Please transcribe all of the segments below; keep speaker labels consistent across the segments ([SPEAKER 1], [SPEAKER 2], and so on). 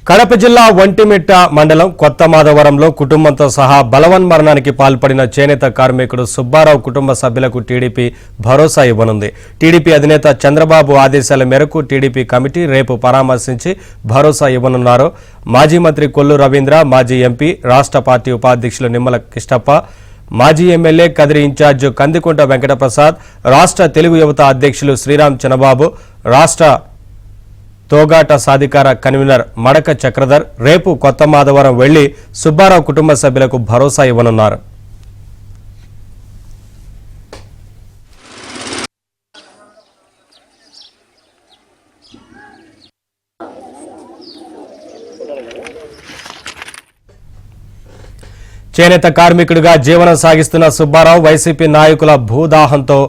[SPEAKER 1] కడప జిల్లా ఒంటిమిట్ట మండలం కొత్త మాధవరంలో కుటుంబంతో సహా బలవన్మరణానికి పాల్పడిన చేనేత కార్మికుడు సుబ్బారావు కుటుంబ సభ్యులకు టీడీపీ భరోసా ఇవ్వనుంది. టీడీపీ అధినేత చంద్రబాబు ఆదేశాల మేరకు టీడీపీ కమిటీ రేపు పరామర్శించి భరోసా ఇవ్వనున్నారు. మాజీ మంత్రి కొల్లు రవీంద్ర, మాజీ ఎంపీ, రాష్ట్ర పార్టీ ఉపాధ్యక్షులు నిమ్మల కిష్టప్ప, మాజీ ఎమ్మెల్యే కదిరి ఇన్ఛార్జ్ కందికుంట వెంకటప్రసాద్, రాష్ట్ర తెలుగు యువత అధ్యక్షులు శ్రీరామ్ చనబాబు, రాష్ట్ర తోగాట సాధికార కన్వీనర్ మడక చక్రధర్ రేపు కొత్త మాధవరం వెళ్లి సుబ్బారావు కుటుంబ సభ్యులకు భరోసా ఇవ్వనున్నారు. చేనేత కార్మికుడిగా జీవనం సాగిస్తున్న సుబ్బారావు వైసీపీ నాయకుల భూదాహంతో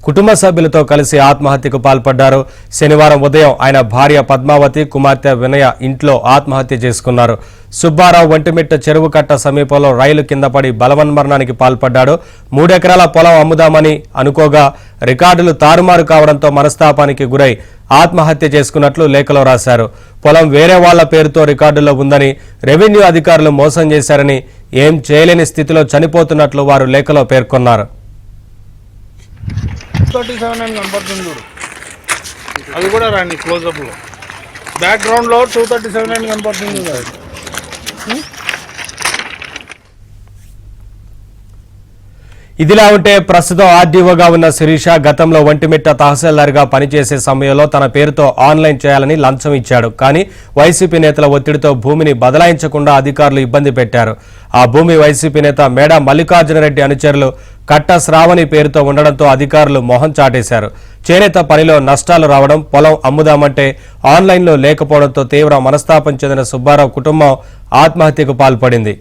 [SPEAKER 1] కుటుంబ సభ్యులతో కలిసి ఆత్మహత్యకు పాల్పడ్డారు. శనివారం ఉదయం ఆయన భార్య పద్మావతి, కుమార్తె వినయ ఇంట్లో ఆత్మహత్య చేసుకున్నారు. సుబ్బారావు ఒంటిమిట్ట చెరువు కట్ట సమీపంలో రైలు కింద పడి బలవన్మరణానికి పాల్పడ్డాడు. 3 ఎకరాల పొలం అమ్ముదామని అనుకోగా రికార్డులు తారుమారు కావడంతో మనస్తాపానికి గురై ఆత్మహత్య చేసుకున్నట్లు లేఖలో రాశారు. పొలం వేరే వాళ్ల పేరుతో రికార్డుల్లో ఉందని, రెవెన్యూ అధికారులు మోసం చేశారని, ఏం చేయలేని స్థితిలో చనిపోతున్నట్లు వారు లేఖలో పేర్కొన్నారు.
[SPEAKER 2] 237 అని కనపడుతుంది చూడు, అది కూడా రండి క్లోజప్లో. బ్యాక్గ్రౌండ్లో 237 అని కనపడుతుంది కదా.
[SPEAKER 1] ఇదిలా ఉంటే ప్రస్తుతం ఆర్డీఓగా ఉన్న శిరీష గతంలో ఒంటిమిట్ట తహసీల్దార్గా పనిచేసే సమయంలో తన పేరుతో ఆన్లైన్ చేయాలని లంచం ఇచ్చాడు. కానీ వైసీపీ నేతల ఒత్తిడితో భూమిని బదలాయించకుండా అధికారులు ఇబ్బంది పెట్టారు. ఆ భూమి వైసీపీ నేత మేడ మల్లికార్జునరెడ్డి అనుచరులు కట్ట శ్రావణి పేరుతో ఉండడంతో అధికారులు మొహం చాటేశారు. చేనేత పనిలో నష్టాలు రావడం, పొలం అమ్ముదామంటే ఆన్లైన్లో లేకపోవడంతో తీవ్ర మనస్తాపం చెందిన సుబ్బారావు కుటుంబం ఆత్మహత్యకు పాల్పడింది.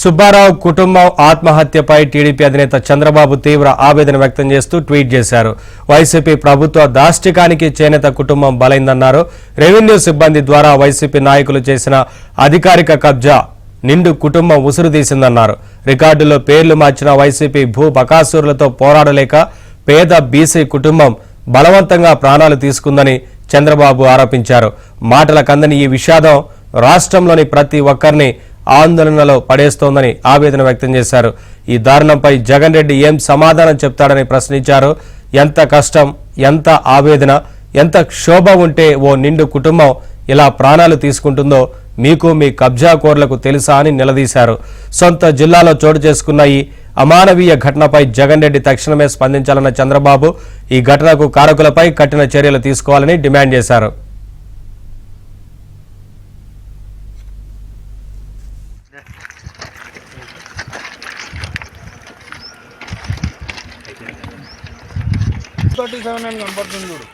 [SPEAKER 1] సుబ్బారావు కుటుంబం ఆత్మహత్యపై టీడీపీ అధినేత చంద్రబాబు తీవ్ర ఆవేదన వ్యక్తం చేస్తూ ట్వీట్ చేశారు. వైసీపీ ప్రభుత్వ దాష్టికానికి చేనేత కుటుంబం బలైందన్నారు. రెవెన్యూ సిబ్బంది ద్వారా వైసీపీ నాయకులు చేసిన అధికారిక కబ్జా నిండు కుటుంబం ఉసురు తీసిందన్నారు. రికార్డుల్లో పేర్లు మార్చిన వైసీపీ భూ బకాసురులతో పోరాడలేక పేద బీసీ కుటుంబం బలవంతంగా ప్రాణాలు తీసుకుందని చంద్రబాబు ఆరోపించారు. మాటల కందని ఈ విషాదం రాష్ట్రంలోని ప్రతి ఒక్కరిని ఆందోళనలో పడేస్తోందని ఆవేదన వ్యక్తం చేశారు. ఈ దారుణంపై జగన్ రెడ్డి ఏం సమాధానం చెప్తాడని ప్రశ్నించారు. ఎంత కష్టం, ఎంత ఆవేదన, ఎంత క్షోభ ఉంటే ఓ నిండు కుటుంబం ఇలా ప్రాణాలు తీసుకుంటుందో మీకు, మీ కబ్జాకోర్లకు తెలుసా అని నిలదీశారు. సొంత జిల్లాలో చోటు చేసుకున్న ఈ అమానవీయ ఘటనపై జగన్ రెడ్డి తక్షణమే స్పందించాలన్న చంద్రబాబు ఈ ఘటనకు కారకులపై కఠిన చర్యలు తీసుకోవాలని డిమాండ్ చేశారు.
[SPEAKER 2] అని కనపడుతుంది చూడు,